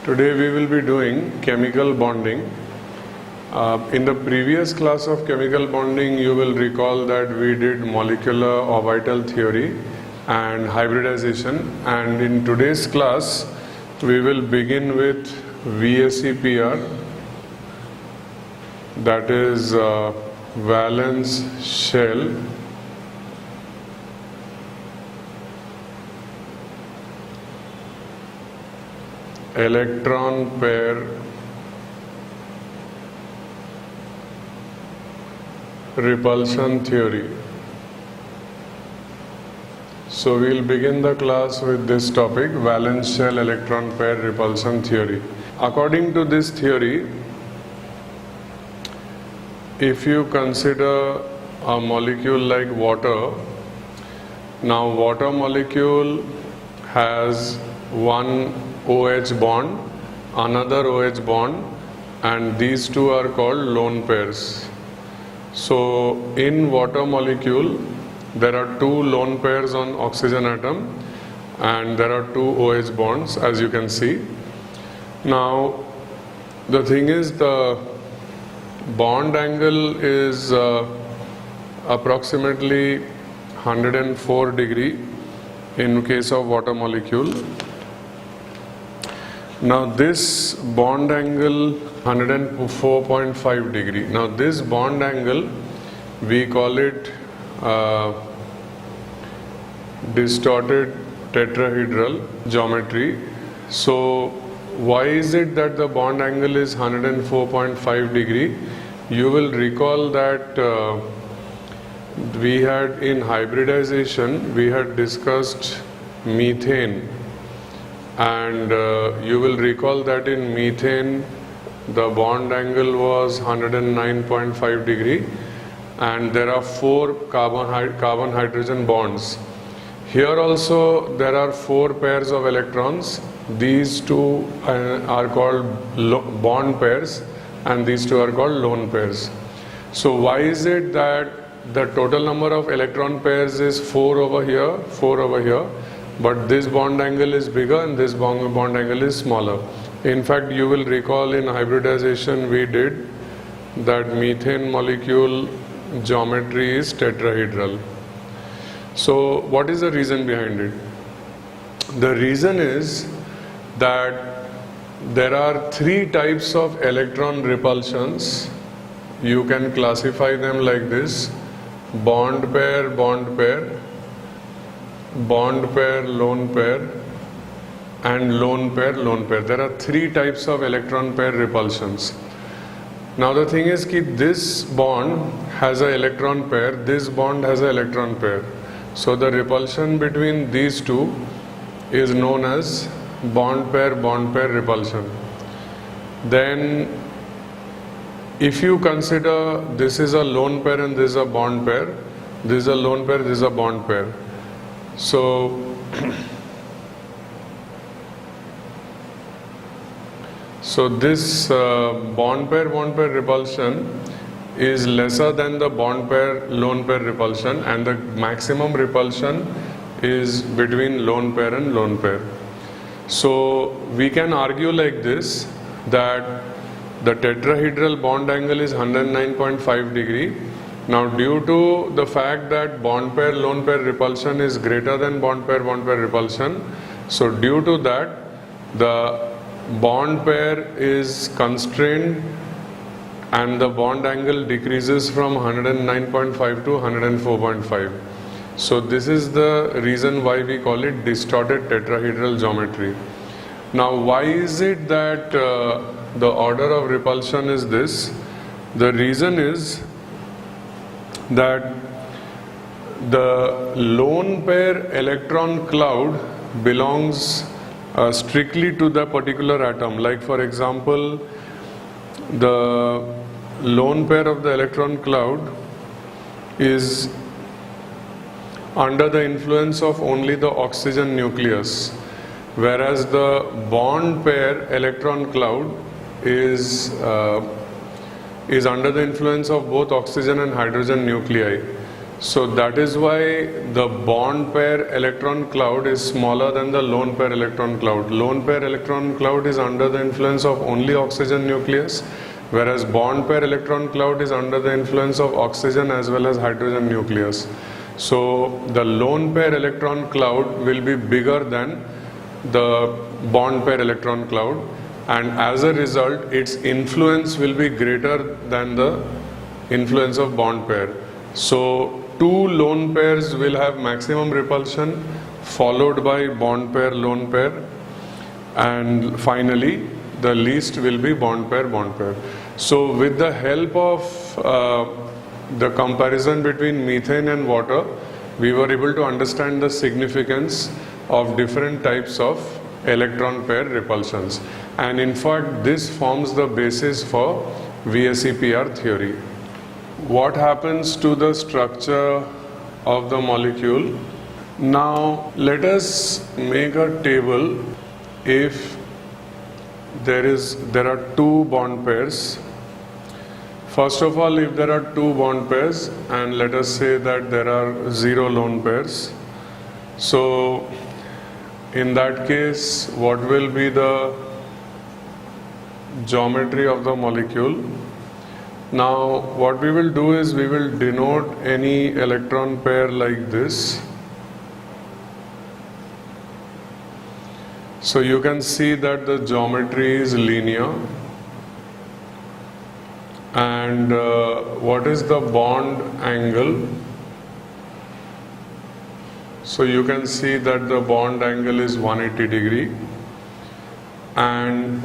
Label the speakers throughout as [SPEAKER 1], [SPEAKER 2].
[SPEAKER 1] Today we will be doing chemical bonding. In the previous class of chemical bonding, you will recall that we did molecular orbital theory and hybridization, and in today's class we will begin with VSEPR, that is valence shell electron pair repulsion theory. So we will begin the class with this topic, valence shell electron pair repulsion theory. According to this theory, if you consider a molecule like water, now water molecule has one OH bond, another OH bond, and these two are called lone pairs. So in water molecule there are two lone pairs on oxygen atom and there are two OH bonds, as you can see. Now the thing is, the bond angle is approximately 104 degree in case of water molecule. Now this bond angle 104.5 degree. Now this bond angle we call it distorted tetrahedral geometry. So why is it that the bond angle is 104.5 degree? You will recall that we had in hybridization we had discussed methane, and you will recall that in methane the bond angle was 109.5 degree and there are four carbon hydrogen bonds. Here also there are four pairs of electrons. These two are called bond pairs and these two are called lone pairs. So why is it that the total number of electron pairs is 4 over here, 4 over here, but this bond angle is bigger and this bond angle is smaller? In fact, you will recall in hybridization we did that methane molecule geometry is tetrahedral. So what is the reason behind it? The reason is that there are three types of electron repulsions. You can classify them like this: bond pair, bond pair, bond pair, lone pair, and lone pair, lone pair. There are three types of electron pair repulsions. Now the thing is that this bond has an electron pair, this bond has an electron pair. So the repulsion between these two is known as bond pair repulsion. Then if you consider this is a lone pair and this is a bond pair, this is a lone pair, this is a bond pair. So this bond pair repulsion is lesser than the bond pair lone pair repulsion, and the maximum repulsion is between lone pair and lone pair. So we can argue like this, that the tetrahedral bond angle is 109.5 degree. Now due to the fact that bond pair lone pair repulsion is greater than bond pair repulsion, so due to that the bond pair is constrained and the bond angle decreases from 109.5 to 104.5. So this is the reason why we call it distorted tetrahedral geometry. Now why is it that the order of repulsion is this? The reason is that the lone pair electron cloud belongs strictly to the particular atom. Like for example, the lone pair of the electron cloud is under the influence of only the oxygen nucleus, whereas the bond pair electron cloud is under the influence of both oxygen and hydrogen nuclei. So that is why the bond pair electron cloud is smaller than the lone pair electron cloud. Lone pair electron cloud is under the influence of only oxygen nucleus, whereas bond pair electron cloud is under the influence of oxygen as well as hydrogen nucleus. So the lone pair electron cloud will be bigger than the bond pair electron cloud, and as a result its influence will be greater than the influence of bond pair. So two lone pairs will have maximum repulsion, followed by bond pair lone pair, and finally the least will be bond pair bond pair. So with the help of the comparison between methane and water, we were able to understand the significance of different types of electron pair repulsions, and in fact this forms the basis for VSEPR theory. What happens to the structure of the molecule? Now let us make a table. If there are two bond pairs, first of all, if there are two bond pairs, and let us say that there are 0 lone pairs, so in that case what will be the geometry of the molecule? Now what we will do is we will denote any electron pair like this. So you can see that the geometry is linear, and what is the bond angle? So you can see that the bond angle is 180 degree, and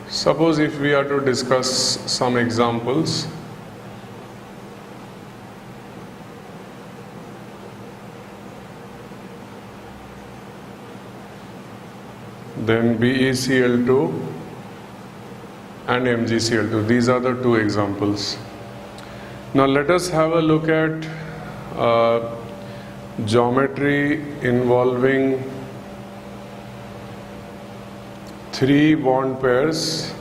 [SPEAKER 1] suppose if we are to discuss some examples, then BeCl2 and MgCl2. These are the two examples. Now let us have a look at geometry involving 3 bond pairs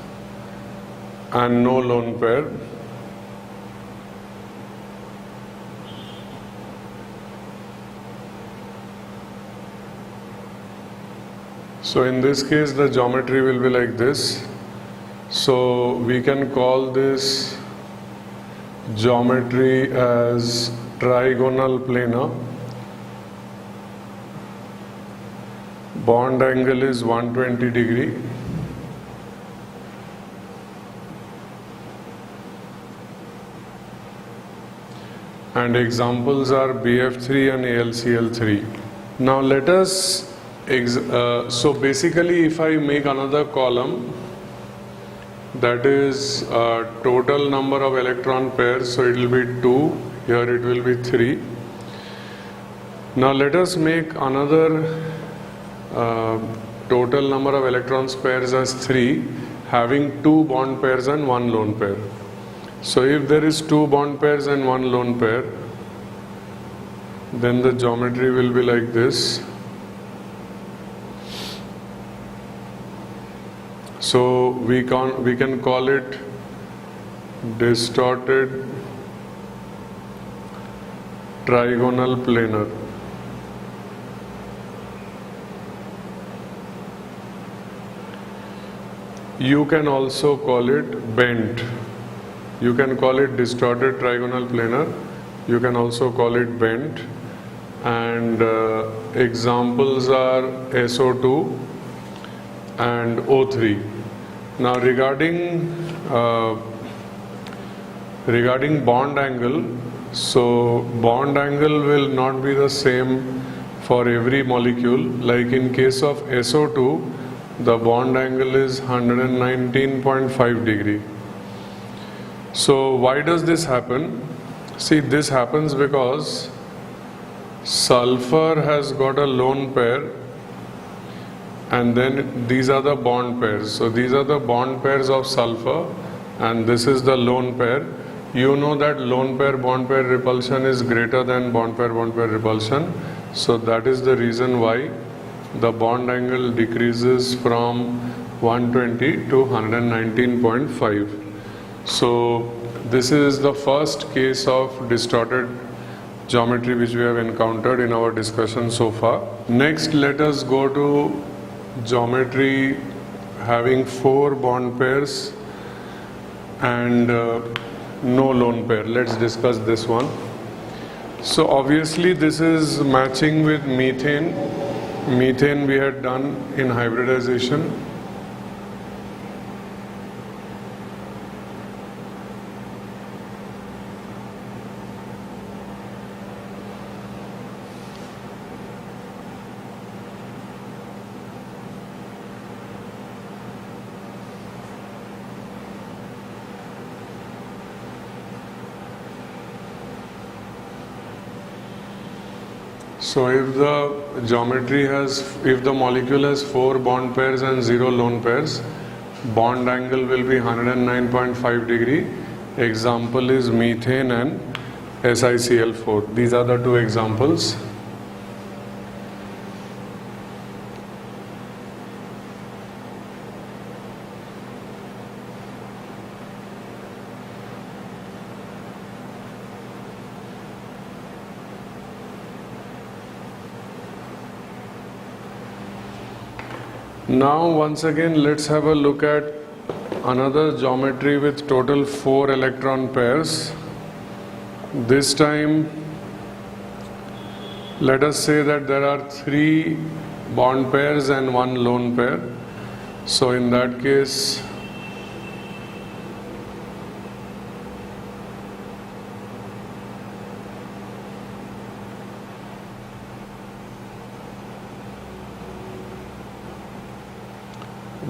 [SPEAKER 1] and no lone pair. So in this case the geometry will be like this. So we can call this geometry as trigonal planar. Bond angle is 120 degree. And examples are BF3 and AlCl3. Now let us so basically if I make another column, that is total number of electron pairs, so it will be 2, here it will be 3. Now let us make another total number of electrons pairs as 3, having 2 bond pairs and 1 lone pair. So if there is 2 bond pairs and 1 lone pair, then the geometry will be like this. So we can call it distorted trigonal planar. You can also call it bent. You can call it distorted trigonal planar. You can also call it bent. And examples are SO2 and O3. Now regarding bond angle, so bond angle will not be the same for every molecule. Like in case of SO2, the bond angle is 119.5 degree. So why does this happen? See, this happens because sulfur has got a lone pair, and then these are the bond pairs. So these are the bond pairs of sulfur, and this is the lone pair. You know that lone pair bond pair repulsion is greater than bond pair repulsion. So that is the reason why the bond angle decreases from 120 to 119.5. So this is the first case of distorted geometry which we have encountered in our discussion so far. Next, let us go to geometry having 4 bond pairs and no lone pair. Let's discuss this one. So obviously this is matching with methane. Methane we had done in hybridization. So if the molecule has 4 bond pairs and 0 lone pairs, bond angle will be 109.5 degree. Example is methane and SiCl4. These are the 2 examples. Now once again let's have a look at another geometry with total 4 electron pairs. This time let us say that there are 3 bond pairs and 1 lone pair. So in that case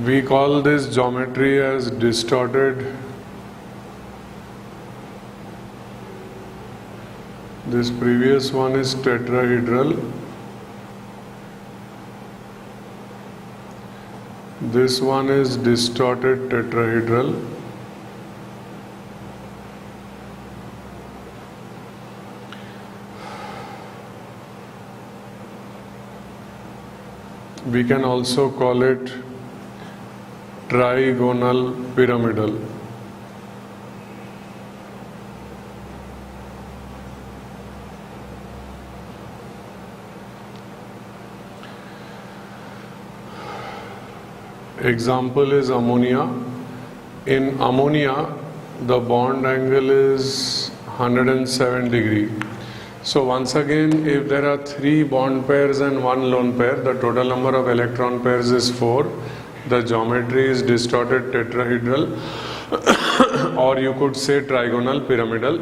[SPEAKER 1] we call this geometry as distorted. This previous one is tetrahedral. This one is distorted tetrahedral. We can also call it trigonal pyramidal. Example is ammonia. In ammonia, the bond angle is 107 degree. So once again, if there are 3 bond pairs and 1 lone pair, the total number of electron pairs is 4. The geometry is distorted tetrahedral or you could say trigonal pyramidal.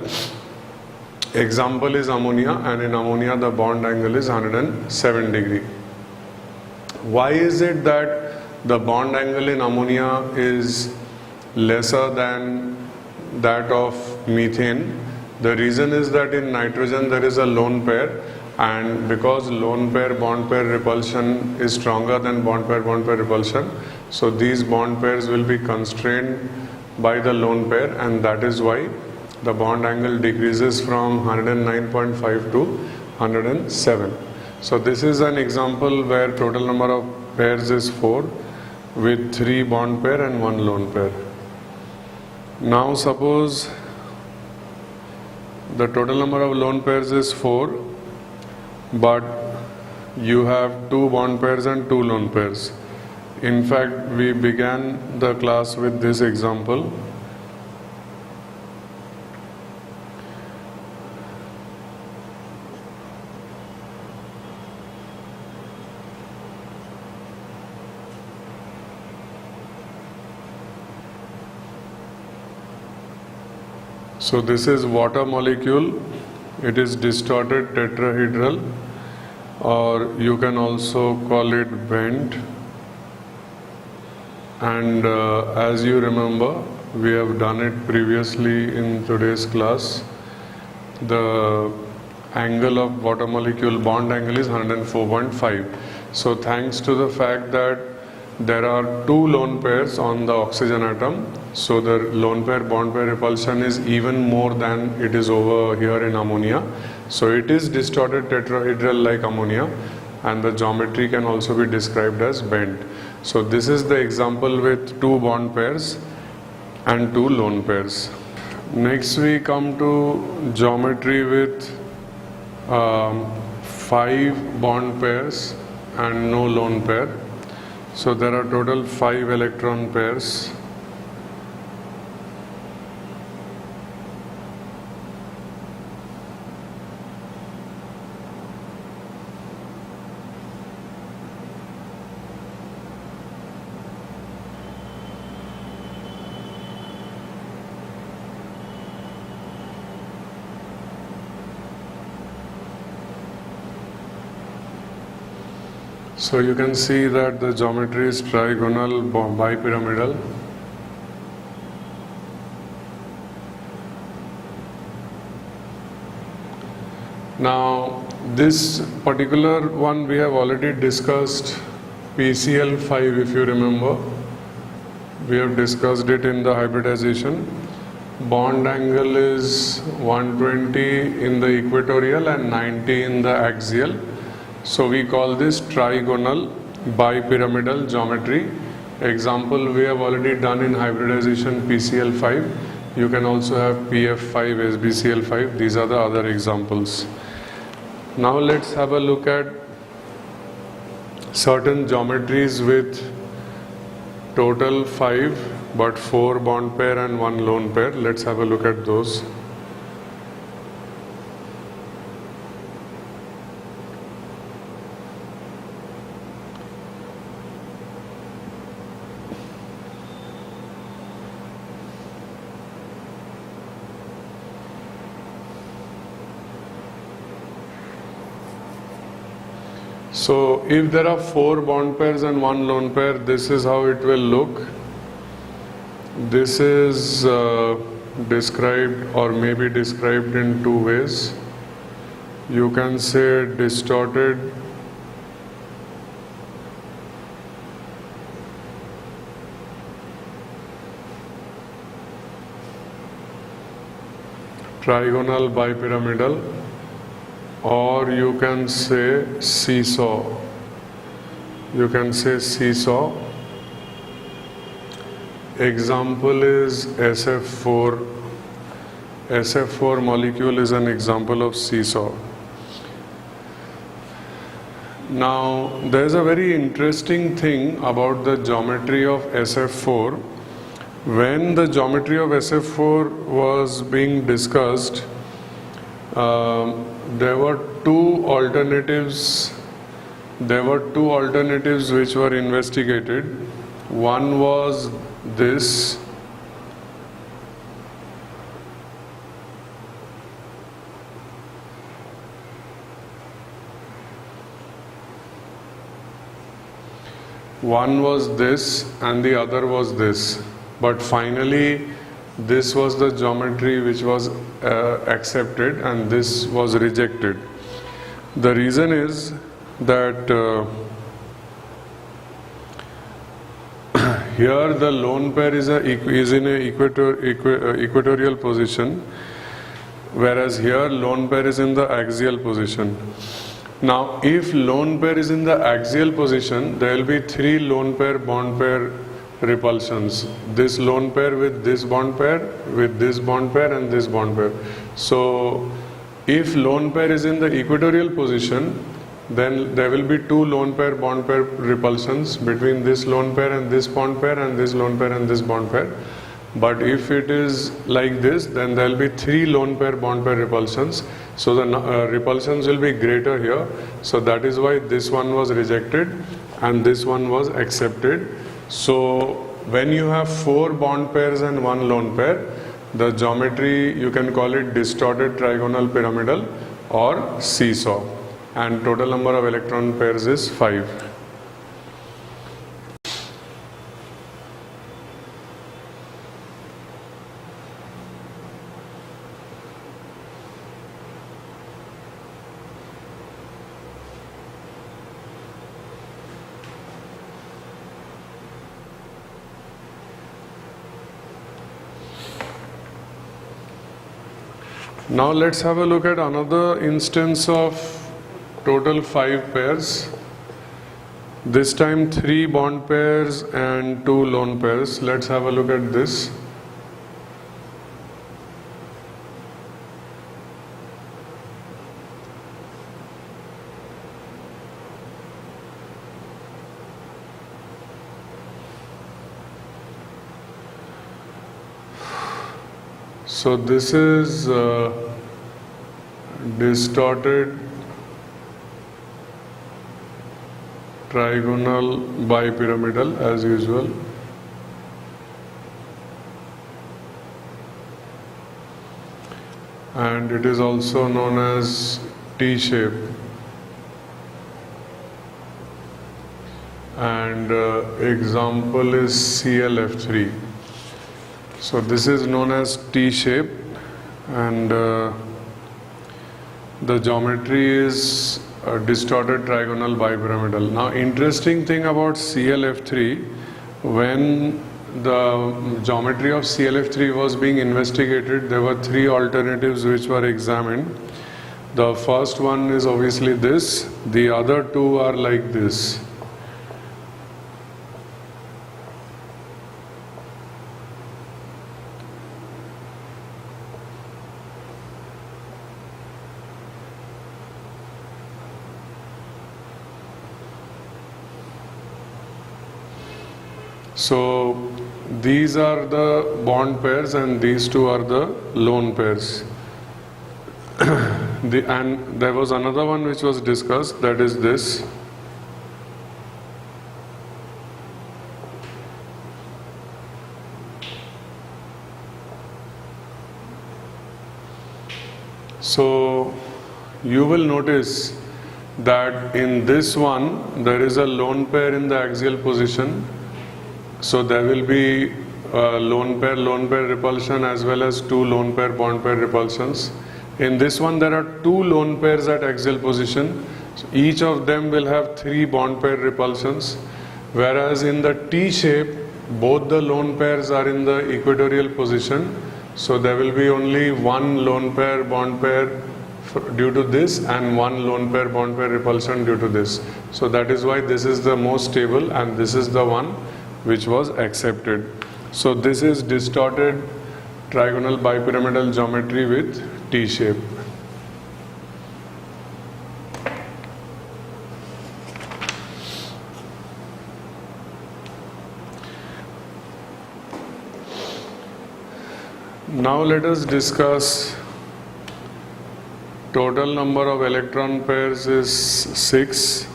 [SPEAKER 1] Example is ammonia, and in ammonia the bond angle is 107 degree. Why is it that the bond angle in ammonia is lesser than that of methane? The reason is that in nitrogen there is a lone pair, and because lone pair bond pair repulsion is stronger than bond pair repulsion, so these bond pairs will be constrained by the lone pair, and that is why the bond angle decreases from 109.5 to 107. So this is an example where total number of pairs is 4 with 3 bond pair and 1 lone pair. Now suppose the total number of lone pairs is 4, but you have 2 bond pairs and 2 lone pairs. In fact, we began the class with this example. So this is water molecule. It is distorted tetrahedral, or you can also call it bent. And as you remember, we have done it previously in today's class. The angle of water molecule bond angle is 104.5. So thanks to the fact that there are 2 lone pairs on the oxygen atom, so the lone pair bond pair repulsion is even more than it is over here in ammonia. So it is distorted tetrahedral like ammonia, and the geometry can also be described as bent. So this is the example with 2 bond pairs and 2 lone pairs. Next we come to geometry with 5 bond pairs and no lone pair. So there are total 5 electron pairs. So you can see that the geometry is trigonal bipyramidal. Now this particular one we have already discussed, PCl5, if you remember. We have discussed it in the hybridization. Bond angle is 120 in the equatorial and 90 in the axial. So we call this trigonal bipyramidal geometry. Example we have already done in hybridization, PCl5. You can also have PF5, SbCl5. These are the other examples. Now let's have a look at certain geometries with total 5 but 4 bond pair and 1 lone pair. Let's have a look at those. So if there are 4 bond pairs and 1 lone pair, this is how it will look. This is described or may be described in 2 ways. You can say distorted trigonal bipyramidal, or you can say seesaw. You can say seesaw. Example is SF4. SF4 molecule is an example of seesaw. Now there is a very interesting thing about the geometry of SF4. When the geometry of SF4 was being discussed, there were two alternatives. There were 2 alternatives which were investigated. One was this. One was this and the other was this. But finally, this was the geometry which was accepted and this was rejected. The reason is that here the lone pair is in a equatorial position, whereas here lone pair is in the axial position. Now if lone pair is in the axial position, there will be 3 lone pair bond pair repulsions. This lone pair with this bond pair, with this bond pair and this bond pair. So if lone pair is in the equatorial position, then there will be 2 lone pair bond pair repulsions between this lone pair and this bond pair and this lone pair and this bond pair. But if it is like this, then there will be 3 lone pair bond pair repulsions. So the repulsions will be greater here. So that is why this one was rejected and this one was accepted. So when you have 4 bond pairs and 1 lone pair, the geometry, you can call it distorted trigonal pyramidal or seesaw, and total number of electron pairs is 5. Now let's have a look at another instance of total 5 pairs. This time 3 bond pairs and 2 lone pairs. Let's have a look at this. So this is distorted trigonal bipyramidal as usual. And it is also known as T-shape. And example is CLF3. So this is known as T-shape, and the geometry is a distorted trigonal bipyramidal. Now, interesting thing about CLF3, when the geometry of CLF3 was being investigated, there were three alternatives which were examined. The first one is obviously this, the other two are like this. So these are the bond pairs and these two are the lone pairs. And there was another one which was discussed, that is this. So you will notice that in this one there is a lone pair in the axial position. So there will be lone pair repulsion as well as two lone pair bond pair repulsions. In this one there are two lone pairs at axial position. So each of them will have three bond pair repulsions. Whereas in the T shape, both the lone pairs are in the equatorial position. So there will be only one lone pair bond pair due to this and one lone pair bond pair repulsion due to this. So that is why this is the most stable and this is the one which was accepted. So this is distorted trigonal bipyramidal geometry with T shape. Now let us discuss total number of electron pairs is 6.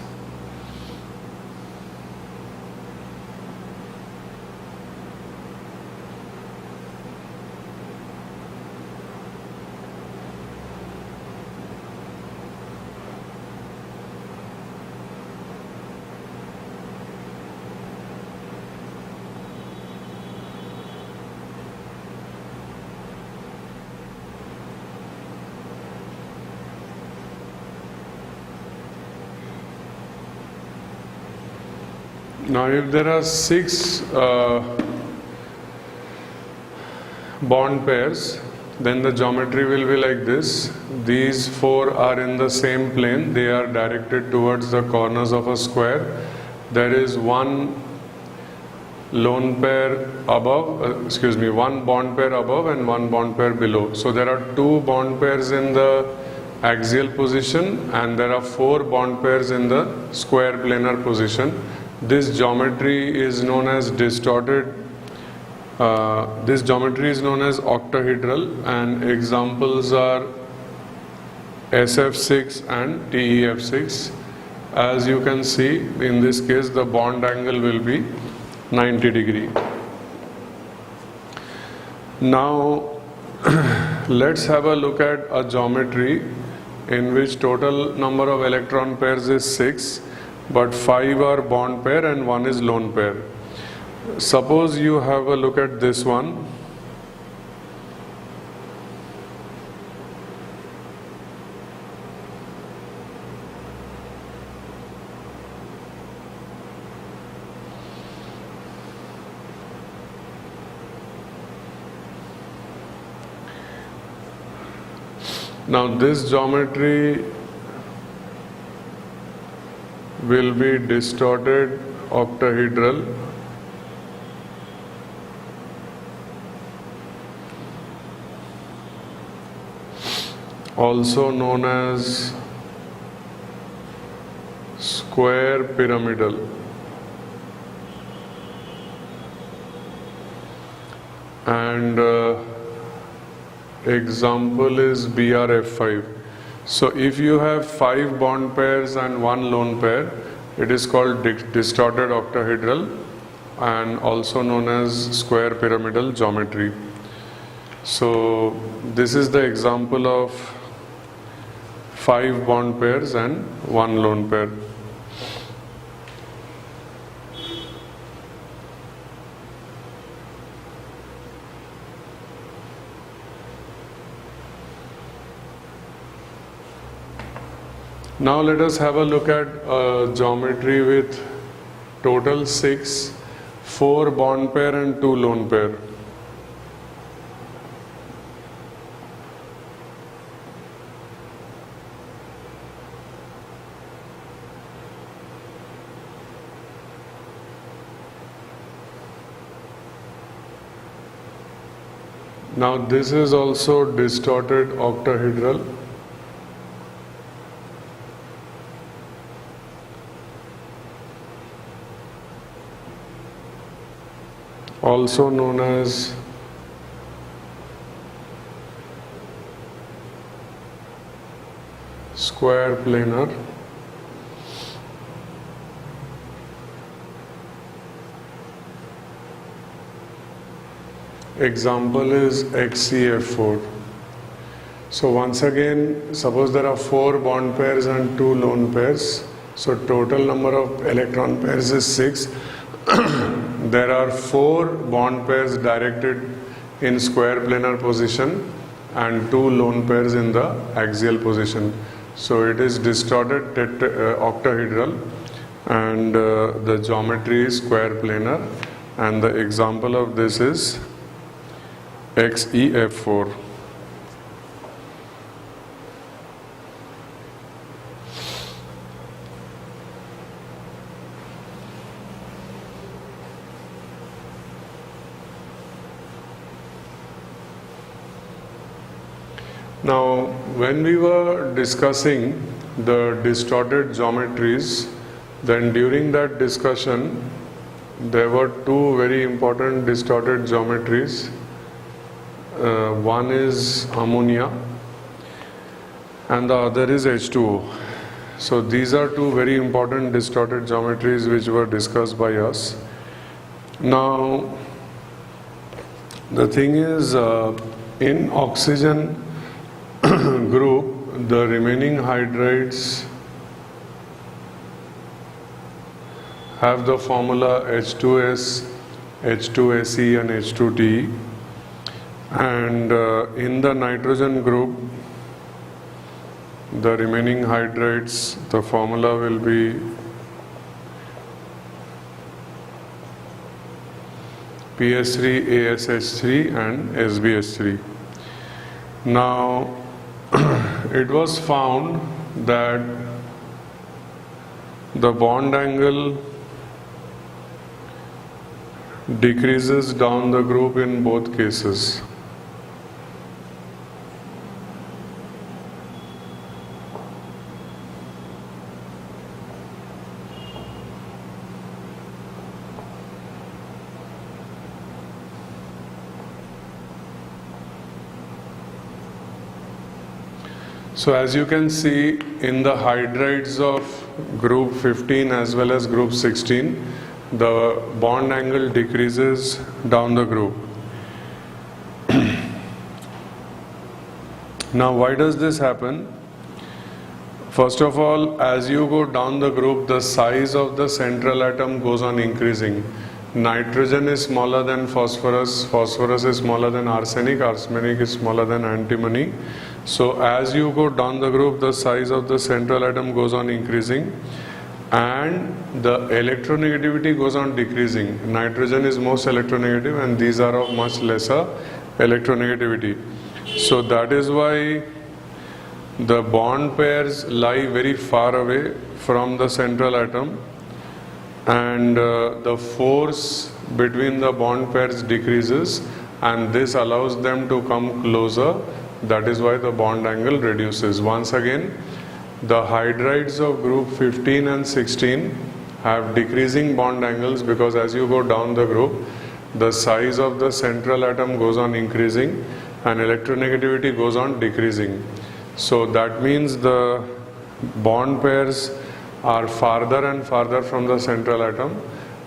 [SPEAKER 1] Now if there are 6 bond pairs, then the geometry will be like this. These 4 are in the same plane, they are directed towards the corners of a square. There is one lone pair above, one bond pair above and one bond pair below. So there are 2 bond pairs in the axial position and there are 4 bond pairs in the square planar position. This geometry is known as distorted. This geometry is known as octahedral, and examples are SF6 and TEF6. As you can see, in this case the bond angle will be 90 degree. Now let's have a look at a geometry in which total number of electron pairs is 6, but 5 are bond pair and 1 is lone pair. Suppose you have a look at this one. Now this geometry will be distorted octahedral, also known as square pyramidal. And example is BRF5. So if you have 5 bond pairs and 1 lone pair, it is called distorted octahedral and also known as square pyramidal geometry. So this is the example of 5 bond pairs and 1 lone pair. Now let us have a look at geometry with total 6, 4 bond pair and 2 lone pair. Now this is also distorted octahedral. Also known as square planar. Example is XCF4. So once again, suppose there are 4 bond pairs and 2 lone pairs. So total number of electron pairs is 6. There are 4 bond pairs directed in square planar position and 2 lone pairs in the axial position. So it is distorted octahedral and the geometry is square planar, and the example of this is XEF4. Now, when we were discussing the distorted geometries, then during that discussion, there were 2 very important distorted geometries. One is ammonia and the other is H2O. So these are 2 very important distorted geometries which were discussed by us. Now, the thing is, in oxygen group, the remaining hydrides have the formula H2S, H2Se and H2Te, and in the nitrogen group, the remaining hydrides, the formula will be PS3, ASH3 and SbH3. Now, it was found that the bond angle decreases down the group in both cases. So as you can see, in the hydrides of group 15 as well as group 16, the bond angle decreases down the group. Now, why does this happen? First of all, as you go down the group, the size of the central atom goes on increasing. Nitrogen is smaller than phosphorus, phosphorus is smaller than arsenic, arsenic is smaller than antimony. So as you go down the group, the size of the central atom goes on increasing and the electronegativity goes on decreasing. Nitrogen is most electronegative and these are of much lesser electronegativity. So that is why the bond pairs lie very far away from the central atom, and the force between the bond pairs decreases, and this allows them to come closer. That is why the bond angle reduces. Once again, the hydrides of group 15 and 16 have decreasing bond angles because as you go down the group, the size of the central atom goes on increasing and electronegativity goes on decreasing. So that means the bond pairs are farther and farther from the central atom,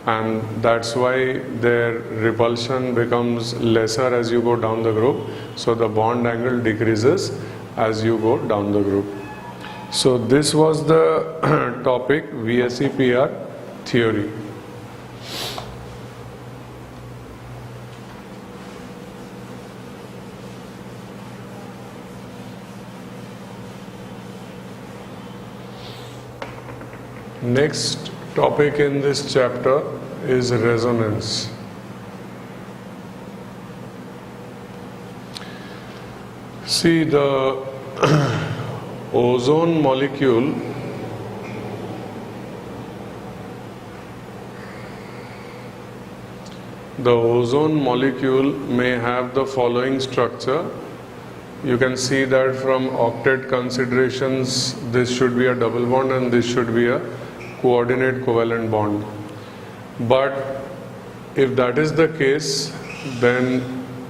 [SPEAKER 1] and that's why their repulsion becomes lesser as you go down the group. So the bond angle decreases as you go down the group. So this was the topic VSEPR theory. Next topic in this chapter is resonance. See, the ozone molecule may have the following structure. You can see that from octet considerations, this should be a double bond and this should be a coordinate covalent bond. But if that is the case, then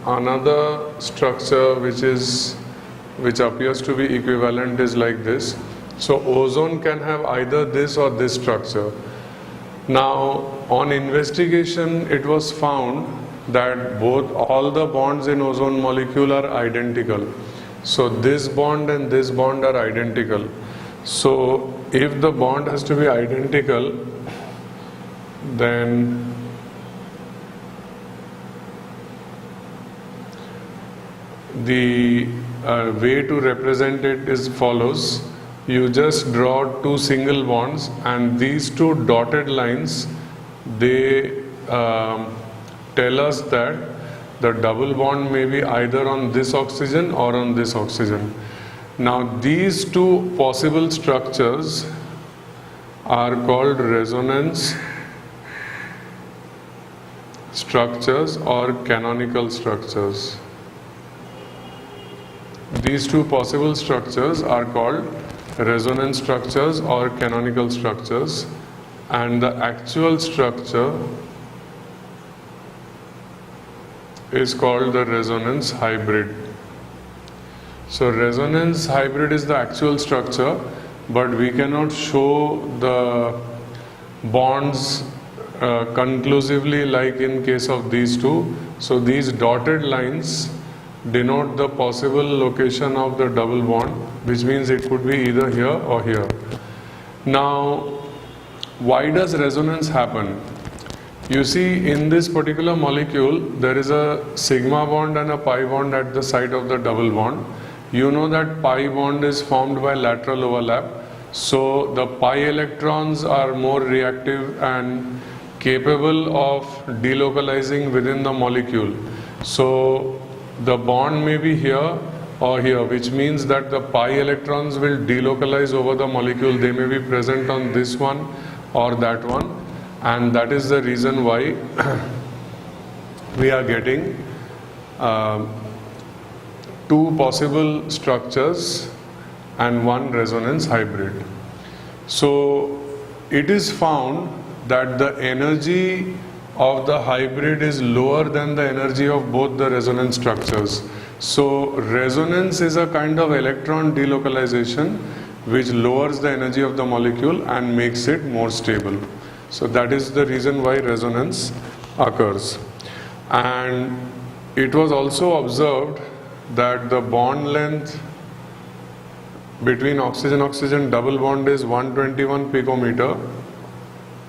[SPEAKER 1] another structure which appears to be equivalent is like this. So ozone can have either this or this structure. Now on investigation, it was found that all the bonds in ozone molecule are identical. So this bond and this bond are identical. So if the bond has to be identical, then the way to represent it is follows. You just draw two single bonds, and these two dotted lines, they tell us that the double bond may be either on this oxygen or on this oxygen. Now these two possible structures are called resonance structures or canonical structures. These two possible structures are called resonance structures or canonical structures, and the actual structure is called the resonance hybrid. So resonance hybrid is the actual structure, but we cannot show the bonds conclusively like in case of these two. So these dotted lines denote the possible location of the double bond, which means it could be either here or here. Now, why does resonance happen? You see, in this particular molecule, there is a sigma bond and a pi bond at the site of the double bond. You know that pi bond is formed by lateral overlap. So the pi electrons are more reactive and capable of delocalizing within the molecule. So the bond may be here or here, which means that the pi electrons will delocalize over the molecule. They may be present on this one or that one, and that is the reason why we are getting two possible structures and one resonance hybrid. So it is found that the energy of the hybrid is lower than the energy of both the resonance structures. So resonance is a kind of electron delocalization which lowers the energy of the molecule and makes it more stable. So that is the reason why resonance occurs. And it was also observed that the bond length between oxygen-oxygen double bond is 121 picometer,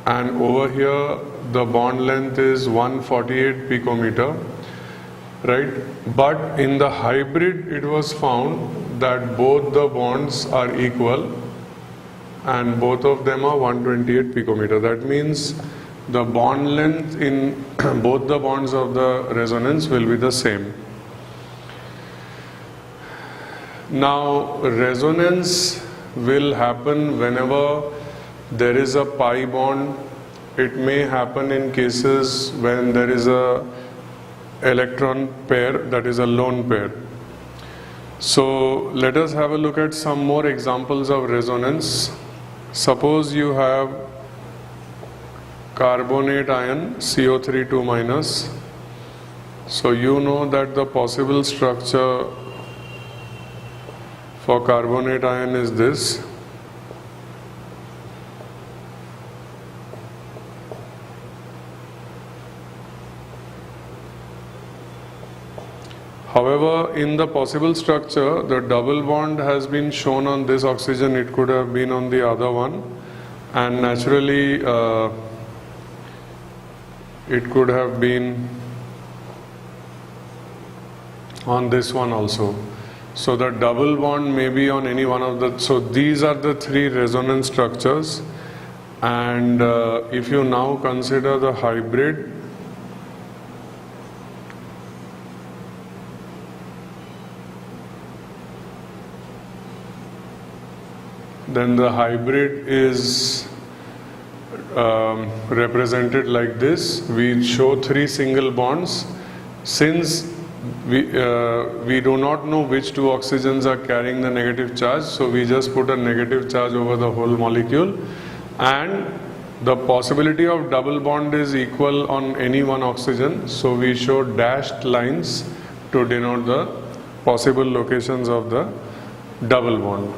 [SPEAKER 1] and over here the bond length is 148 picometer, right? But in the hybrid it was found that both the bonds are equal and both of them are 128 picometer. That means the bond length in both the bonds of the resonance will be the same. Now resonance will happen whenever there is a pi bond. It may happen in cases when there is a electron pair, that is a lone pair. So let us have a look at some more examples of resonance. Suppose you have carbonate ion CO3 2-. So you know that the possible structure for carbonate ion is this. However, in the possible structure, the double bond has been shown on this oxygen, it could have been on the other one, and naturally it could have been on this one also. So the double bond may be on any one of the, so these are the three resonance structures, and if you now consider the hybrid, then the hybrid is represented like this. We show three single bonds. Since we do not know which two oxygens are carrying the negative charge, so we just put a negative charge over the whole molecule, and the possibility of double bond is equal on any one oxygen, so we show dashed lines to denote the possible locations of the double bond.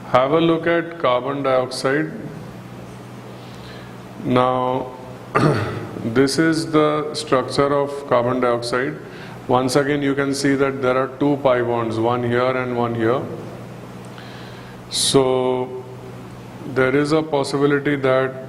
[SPEAKER 1] Have a look at carbon dioxide. Now this is the structure of carbon dioxide. Once again you can see that there are two pi bonds, one here and one here. So there is a possibility that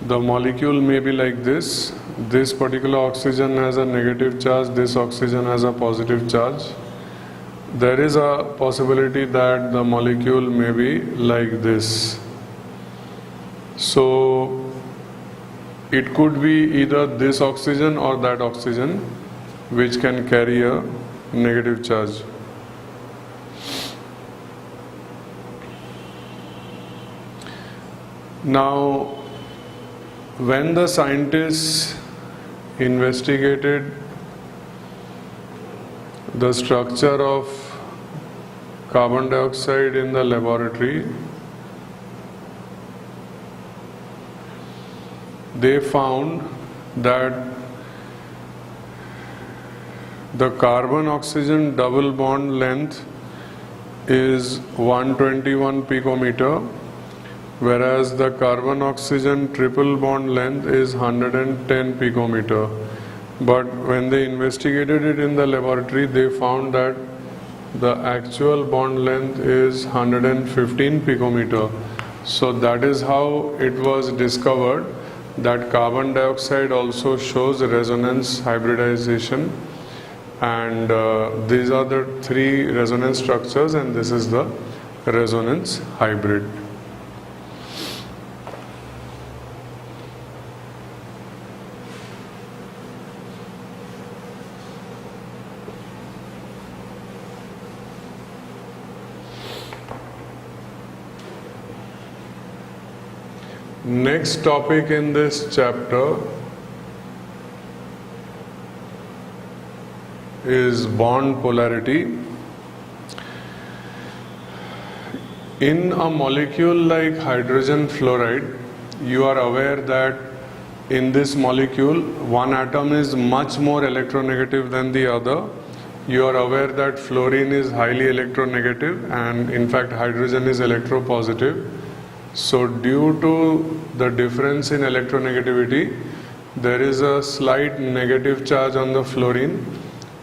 [SPEAKER 1] the molecule may be like this. This particular oxygen has a negative charge, this oxygen has a positive charge. There is a possibility that the molecule may be like this. So it could be either this oxygen or that oxygen which can carry a negative charge. Now, when the scientists investigated the structure of carbon dioxide in the laboratory, they found that the carbon oxygen double bond length is 121 picometer, whereas the carbon oxygen triple bond length is 110 picometer. But when they investigated it in the laboratory, they found that the actual bond length is 115 picometer. So that is how it was discovered that carbon dioxide also shows resonance hybridization, and these are the three resonance structures, and this is the resonance hybrid. Next topic in this chapter is bond polarity. In a molecule like hydrogen fluoride, you are aware that in this molecule one atom is much more electronegative than the other. You are aware that fluorine is highly electronegative and in fact hydrogen is electropositive. So due to the difference in electronegativity, there is a slight negative charge on the fluorine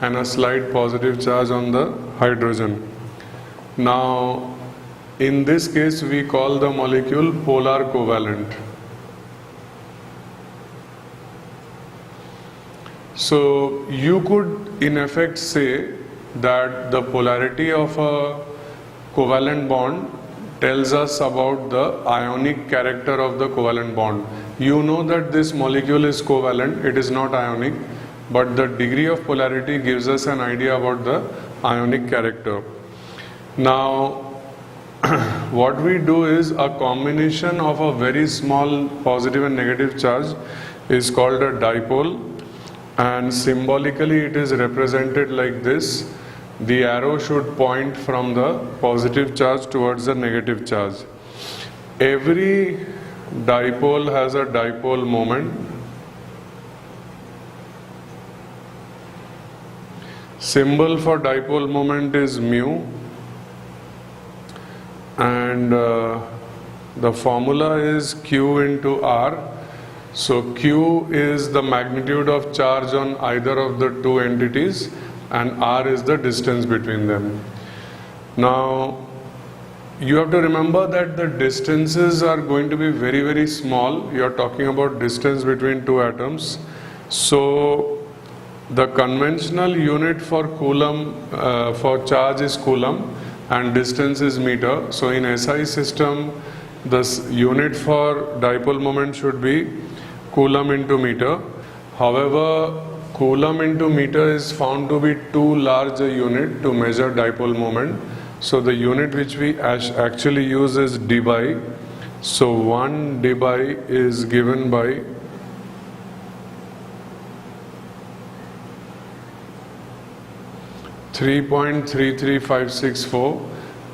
[SPEAKER 1] and a slight positive charge on the hydrogen. Now, in this case, we call the molecule polar covalent. So you could in effect say that the polarity of a covalent bond tells us about the ionic character of the covalent bond. You know that this molecule is covalent, it is not ionic, but the degree of polarity gives us an idea about the ionic character. Now, what we do is a combination of a very small positive and negative charge is called a dipole, and symbolically it is represented like this. the arrow should point from the positive charge towards the negative charge. Every dipole has a dipole moment. Symbol for dipole moment is mu, and the formula is Q into R. So Q is the magnitude of charge on either of the two entities, and R is the distance between them. Now you have to remember that the distances are going to be very, very small. You are talking about distance between two atoms. So the conventional unit for coulomb, for charge is coulomb, and distance is meter. So in SI system, the unit for dipole moment should be coulomb into meter. However, coulomb into meter is found to be too large a unit to measure dipole moment. So the unit which we actually use is dBi. So 1 dBi is given by 3.33564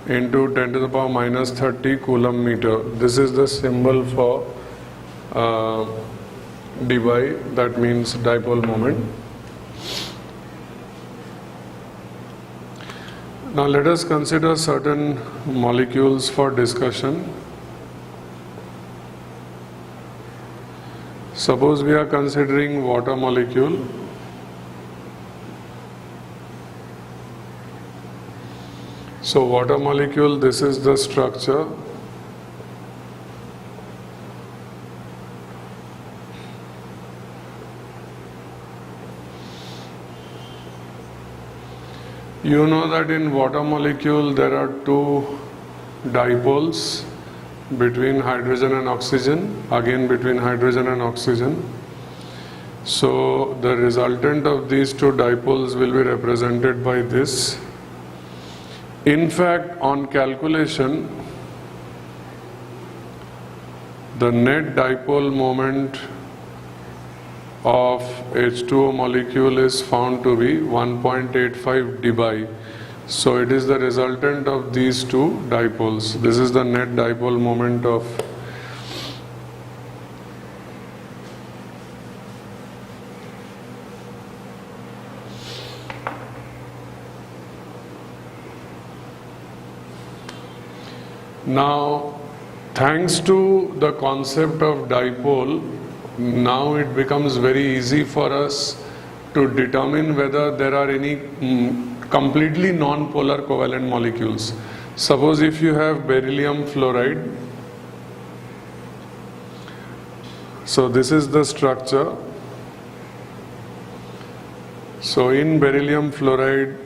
[SPEAKER 1] into 10 to the power minus 30 coulomb meter. This is the symbol for dBi, that means dipole moment. Now let us consider certain molecules for discussion. Suppose we are considering water molecule. So water molecule, this is the structure. You know that in water molecule there are two dipoles between hydrogen and oxygen, again between hydrogen and oxygen. So the resultant of these two dipoles will be represented by this. In fact, on calculation, the net dipole moment of H2O molecule is found to be 1.85 dBi. So it is the resultant of these two dipoles. This is the net dipole moment of Now, thanks to the concept of dipole, now it becomes very easy for us to determine whether there are any completely non-polar covalent molecules. Suppose if you have beryllium fluoride, so this is the structure. So in beryllium fluoride,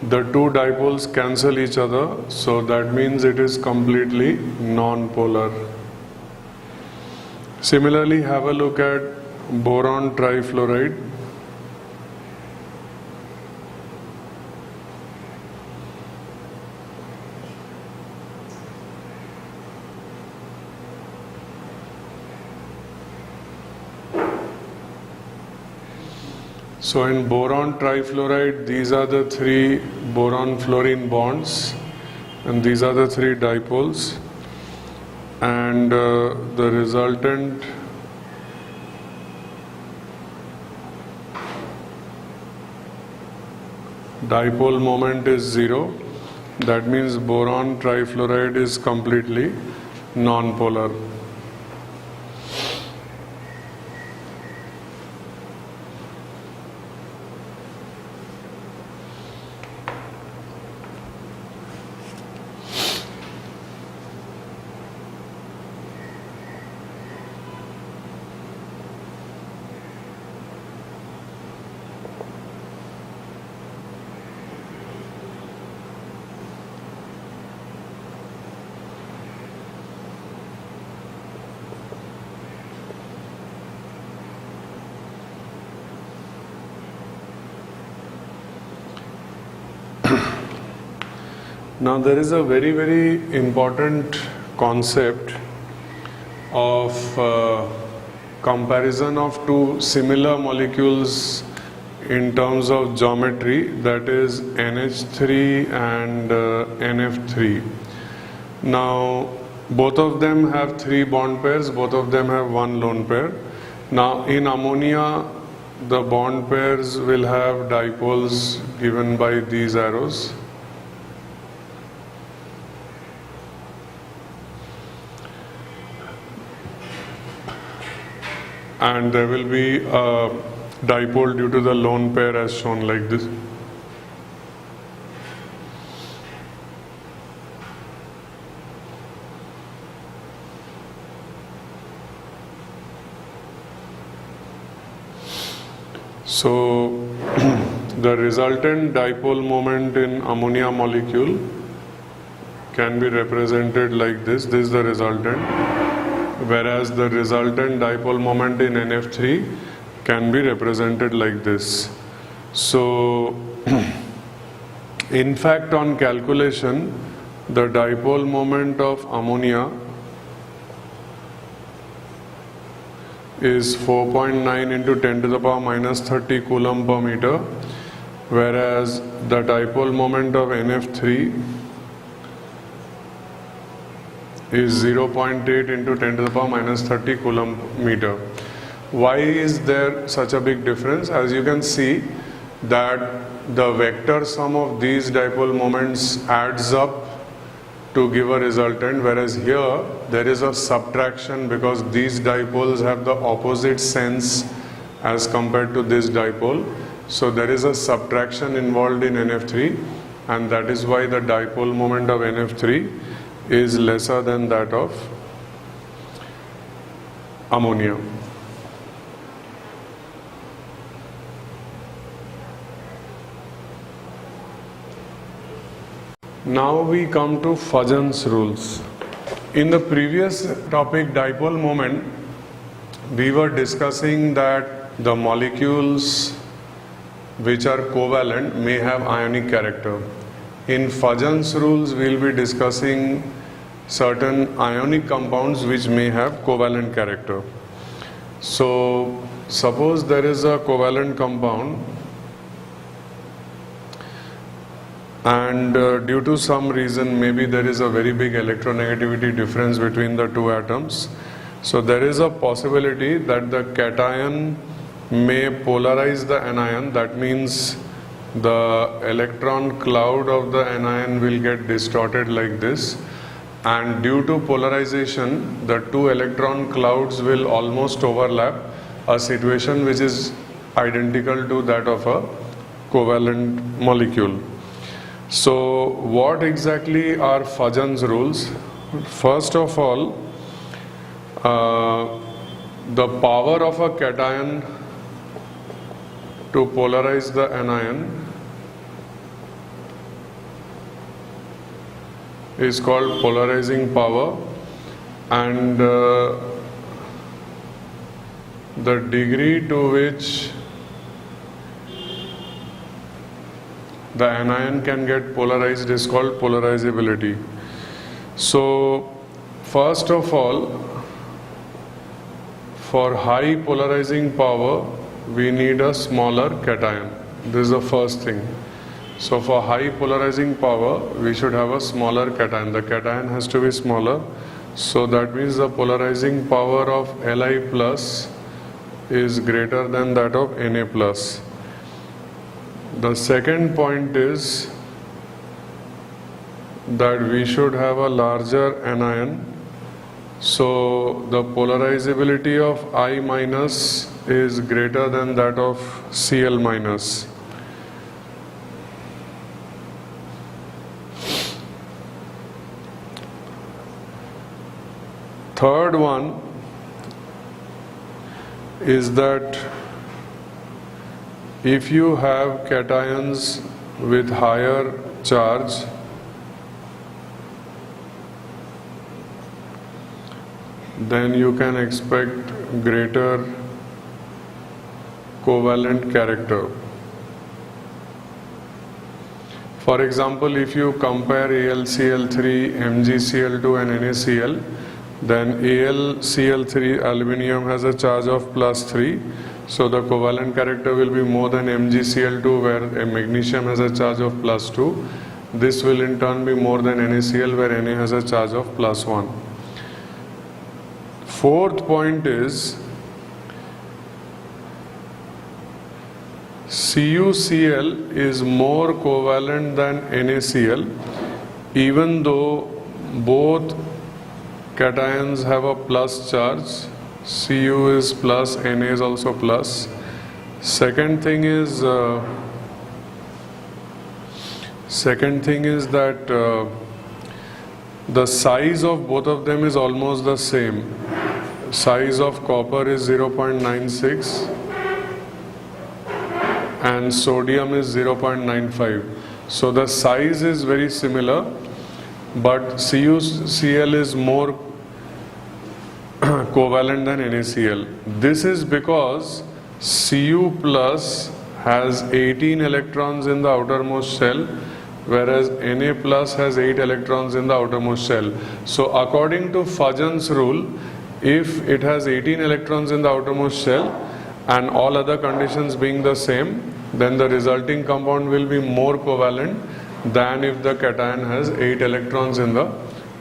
[SPEAKER 1] the two dipoles cancel each other, so that means it is completely non-polar. Similarly, have a look at boron trifluoride. So in boron trifluoride, these are the three boron fluorine bonds, and these are the three dipoles, and the resultant dipole moment is 0. That means boron trifluoride is completely non-polar. Now there is a very, very important concept of comparison of two similar molecules in terms of geometry, that is NH3 and NF3. Now both of them have 3 bond pairs, both of them have 1 lone pair. Now in ammonia, the bond pairs will have dipoles given by these arrows. And there will be a dipole due to the lone pair as shown like this. So the resultant dipole moment in ammonia molecule can be represented like this. This is the resultant, whereas the resultant dipole moment in NF3 can be represented like this. So in fact, on calculation, the dipole moment of ammonia is 4.9 into 10 to the power minus 30 coulomb per meter, whereas the dipole moment of NF3 is 0.8 into 10 to the power minus 30 coulomb meter. Why is there such a big difference? As you can see that the vector sum of these dipole moments adds up to give a resultant, whereas here there is a subtraction because these dipoles have the opposite sense as compared to this dipole. So there is a subtraction involved in NF3, and that is why the dipole moment of NF3 is lesser than that of ammonia. Now we come to Fajans rules. In the previous topic, dipole moment, we were discussing that the molecules which are covalent may have ionic character. In Fajans rules, we will be discussing certain ionic compounds which may have covalent character. So suppose there is a covalent compound, and due to some reason, maybe there is a very big electronegativity difference between the two atoms. So there is a possibility that the cation may polarize the anion. That means the electron cloud of the anion will get distorted like this, and due to polarization, the two electron clouds will almost overlap, a situation which is identical to that of a covalent molecule. So what exactly are Fajans rules? First of all, the power of a cation to polarize the anion is called polarizing power, and the degree to which the anion can get polarized is called polarizability. So first of all, for high polarizing power, we need a smaller cation. This is the first thing. So for high polarizing power, we should have a smaller cation. The cation has to be smaller. So that means the polarizing power of Li plus is greater than that of Na plus. The second point is that we should have a larger anion. So the polarizability of I minus is greater than that of Cl minus. Third one is that if you have cations with higher charge, then you can expect greater covalent character. For example, if you compare AlCl3, MgCl2 and NaCl, then AlCl3 aluminium has a charge of +3. So the covalent character will be more than MgCl2, where a magnesium has a charge of +2. This will in turn be more than NaCl, where Na has a charge of +1. Fourth point is CuCl is more covalent than NaCl, even though both cations have a plus charge. Cu is plus, Na is also plus. Second thing is that the size of both of them is almost the same. Size of copper is 0.96 and sodium is 0.95. So the size is very similar, but CuCl is more covalent than NaCl. This is because Cu plus has 18 electrons in the outermost shell, whereas Na plus has 8 electrons in the outermost shell. So according to Fajans rule, if it has 18 electrons in the outermost shell and all other conditions being the same, then the resulting compound will be more covalent than if the cation has 8 electrons in the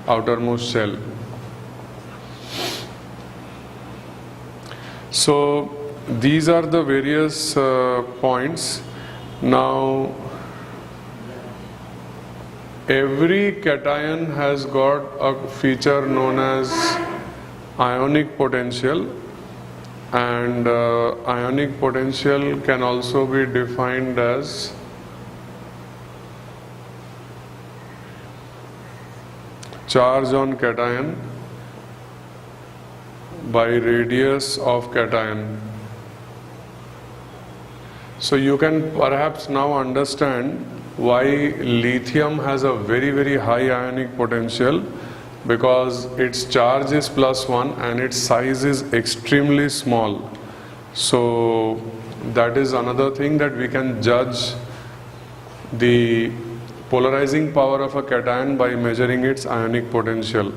[SPEAKER 1] outermost shell. So these are the various points. Now every cation has got a feature known as ionic potential, and ionic potential can also be defined as charge on cation by radius of cation. So you can perhaps now understand why lithium has a very high ionic potential, because its charge is +1 and its size is extremely small. So that is another thing that we can judge the polarizing power of a cation by measuring its ionic potential.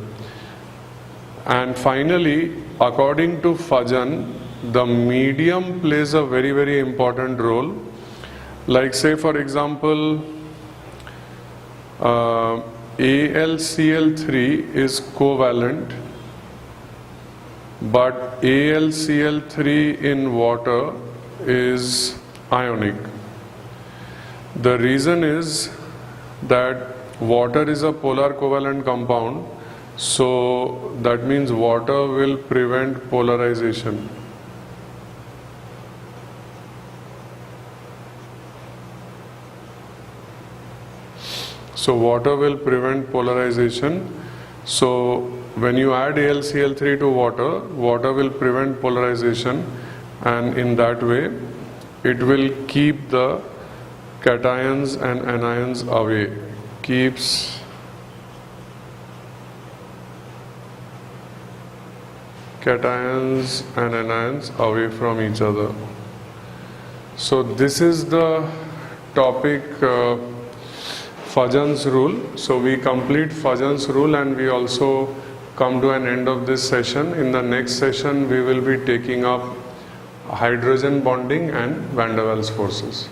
[SPEAKER 1] And finally, according to Fajan, the medium plays a very important role. Like say for example, AlCl3 is covalent, but AlCl3 in water is ionic. The reason is that water is a polar covalent compound, so that means water will prevent polarization. So water will prevent polarization. So when you add AlCl3 to water, water will prevent polarization, and in that way it will keep the cations and anions away, keeps cations and anions away from each other. So this is the topic Fajan's rule. So we complete Fajan's rule and we also come to an end of this session. In the next session we will be taking up hydrogen bonding and Van der Waals forces.